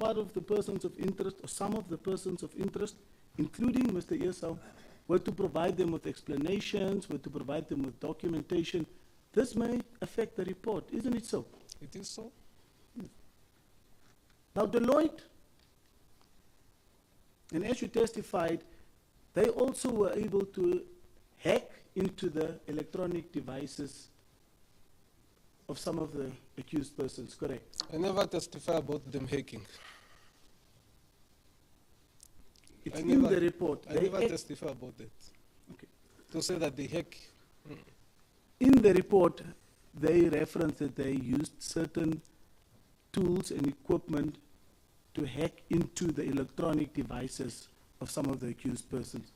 part of the persons of interest, or some of the persons of interest, including Mr. Esau, were to provide them with explanations, were to provide them with documentation, this may affect the report, isn't it so? It is so. Now, Deloitte, and as you testified, they also were able to hack into the electronic devices of some of the accused persons, correct? I never testify about them hacking. It's I in never- the report. I They never act- testify about that. Okay. To say that they hack. In the report, they reference that they used certain tools and equipment to hack into the electronic devices of some of the accused persons.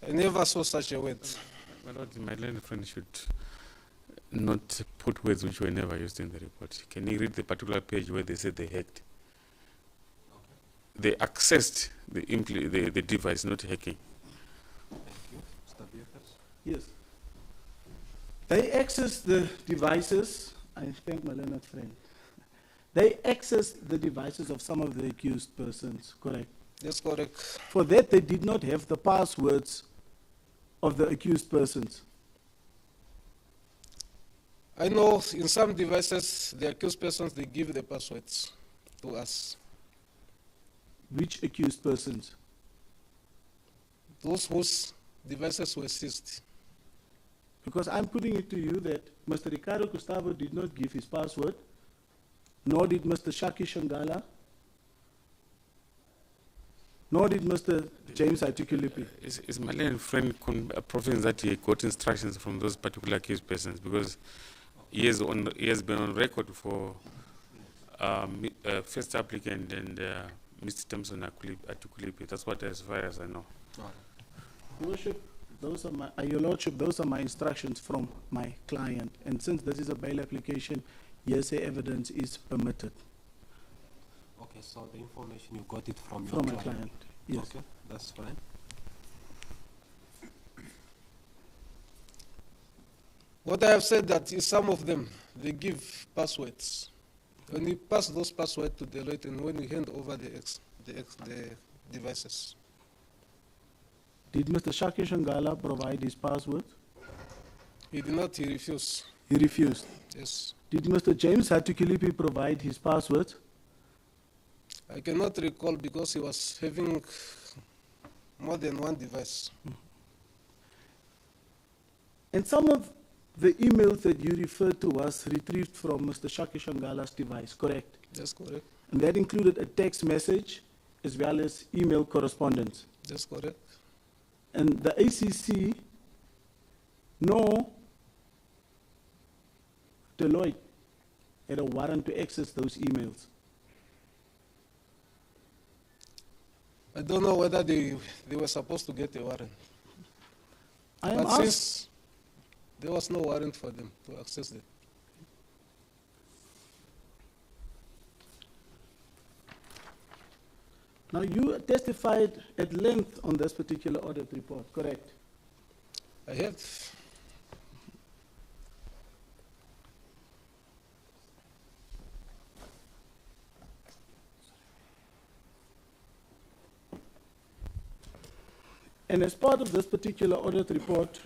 I never saw such a word. My lord, my learned friend should not put words which were never used in the report. Can you read the particular page where they said they hacked? They accessed the device, not hacking. Yes. They access the devices, I thank my learned friend. They access the devices of some of the accused persons, correct? That's correct. For that, they did not have the passwords of the accused persons. I know in some devices, the accused persons, they give the passwords to us. Which accused persons? Those whose devices were seized. Because I'm putting it to you that Mr. Ricardo Gustavo did not give his password, nor did Mr. Shaki Shangala, nor did Mr. James Articulipi. Is my learned friend proving that he got instructions from those particular accused persons? Because he has been on record for first applicant and Mr. Thompson Articulipi. That's what, as far as I know. Your Lordship, Your Lordship, those are my instructions from my client. And since this is a bail application, hearsay evidence is permitted Okay, so the information you got it from your from my client. client. Yes. Okay, that's fine. What I have said that is some of them, they give passwords. When we pass those passwords to Deloitte and when we hand over the devices. Did Mr. Shaki Shangala provide his password? He did not, he refused. He refused. Yes. Did Mr. James Articulipi provide his password? I cannot recall because he was having more than one device. And some of the emails that you referred to was retrieved from Mr. Shaki Shangala's device, correct? That's correct. And that included a text message as well as email correspondence. That's correct. And the ACC, no, Deloitte had a warrant to access those emails. I don't know whether they were supposed to get a warrant. I am But asked, since there was no warrant for them to access it. now you testified at length on this particular audit report, correct? I have. And as part of this particular audit report,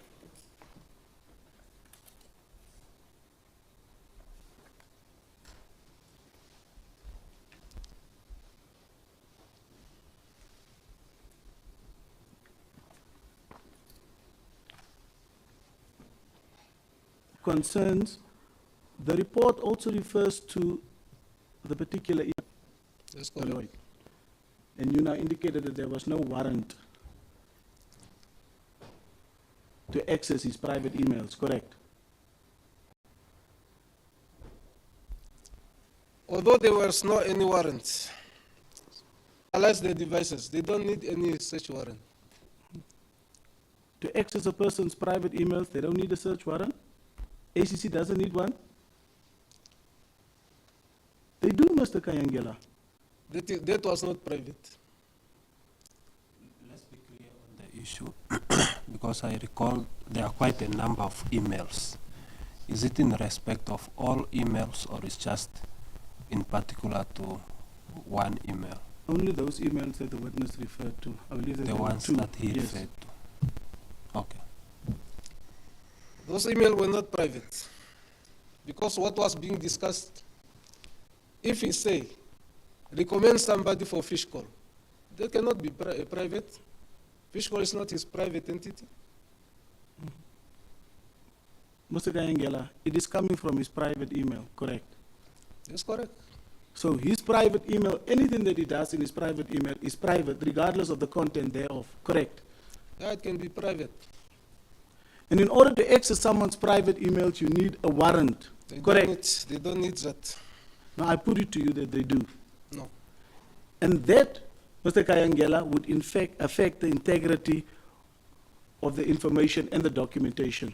concerns, the report also refers to the particular That's correct. Deloitte. And you now indicated that there was no warrant to access his private emails, correct? Although there was no any warrant, unless the devices, they don't need any such warrant. To access a person's private emails, they don't need a search warrant? ACC doesn't need one? They do, Mr. Kayangela. That was not private. Let's be clear on the issue, because I recall there are quite a number of emails. Is it in respect of all emails, or is just in particular to one email, Only those emails that the witness referred to. I believe that the there were ones two. that he Yes. referred to. Okay. Those emails were not private. Because what was being discussed, if he say, recommend somebody for fish call, that cannot be private. Fish call is not his private entity. Mr. Kayangela, it is coming from his private email, correct? That's correct. So his private email, anything that he does in his private email is private, regardless of the content thereof, correct? Yeah, it can be private. And in order to access someone's private emails, you need a warrant, correct? They don't need that. Now, I put it to you that they do. No. And that, Mr. Kayangela, would in fact affect the integrity of the information and the documentation.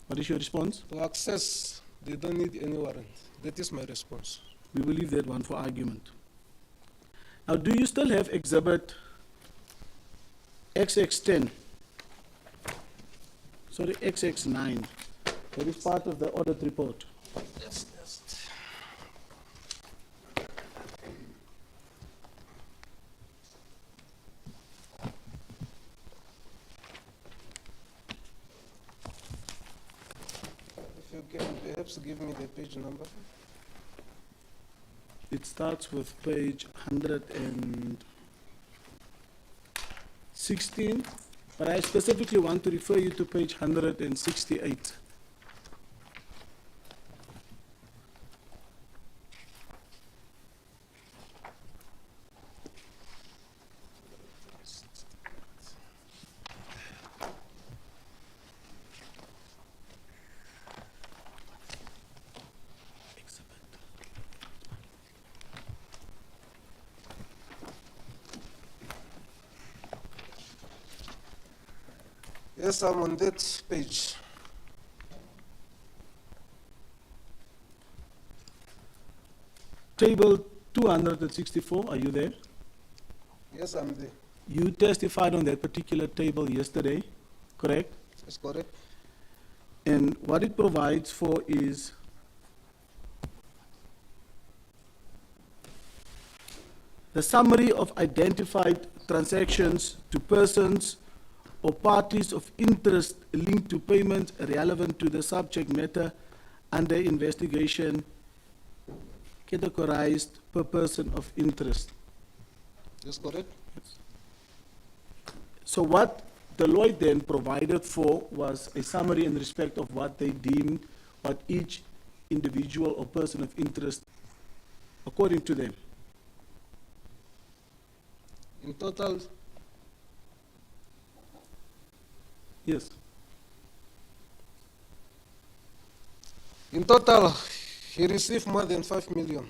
What is your response? To access, they don't need any warrant. That is my response. We will leave that one for argument. Now, do you still have exhibit XX10? Sorry, XX9. That is part of the audit report. Yes. If you can perhaps give me the page number. It starts with page 116, but I specifically want to refer you to page 168. Yes, I'm on that page. Table 264, are you there? Yes, I'm there. You testified on that particular table yesterday, correct? That's correct. And what it provides for is the summary of identified transactions to persons or parties of interest linked to payments relevant to the subject matter under investigation, categorized per person of interest. That's correct. So what Deloitte then provided for was a summary in respect of what they deemed, what each individual or person of interest, according to them. In total, Yes. he received more than 5 million.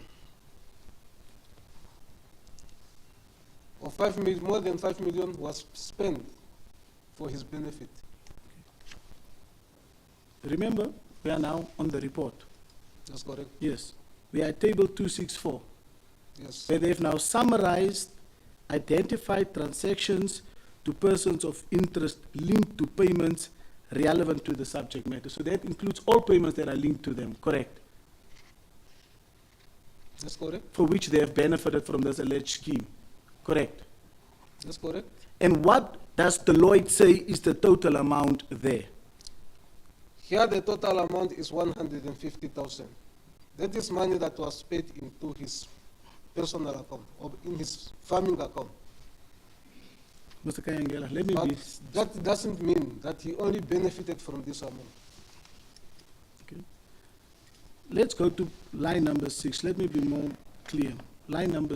More than 5 million was spent for his benefit. Remember, we are now on the report. That's correct. Yes. We are at table 264, Yes. where they've now summarized identified transactions to persons of interest linked to payments relevant to the subject matter. So that includes all payments that are linked to them, correct? That's correct. For which they have benefited from this alleged scheme, correct? That's correct. And what does Deloitte say is the total amount there? Here the total amount is 150,000. That is money that was paid into his personal account or in his farming account. Mr. Kayangela, let me But be... that doesn't mean that he only benefited from this amount. Okay. Let's go to line number 6. Let me be more clear. Line number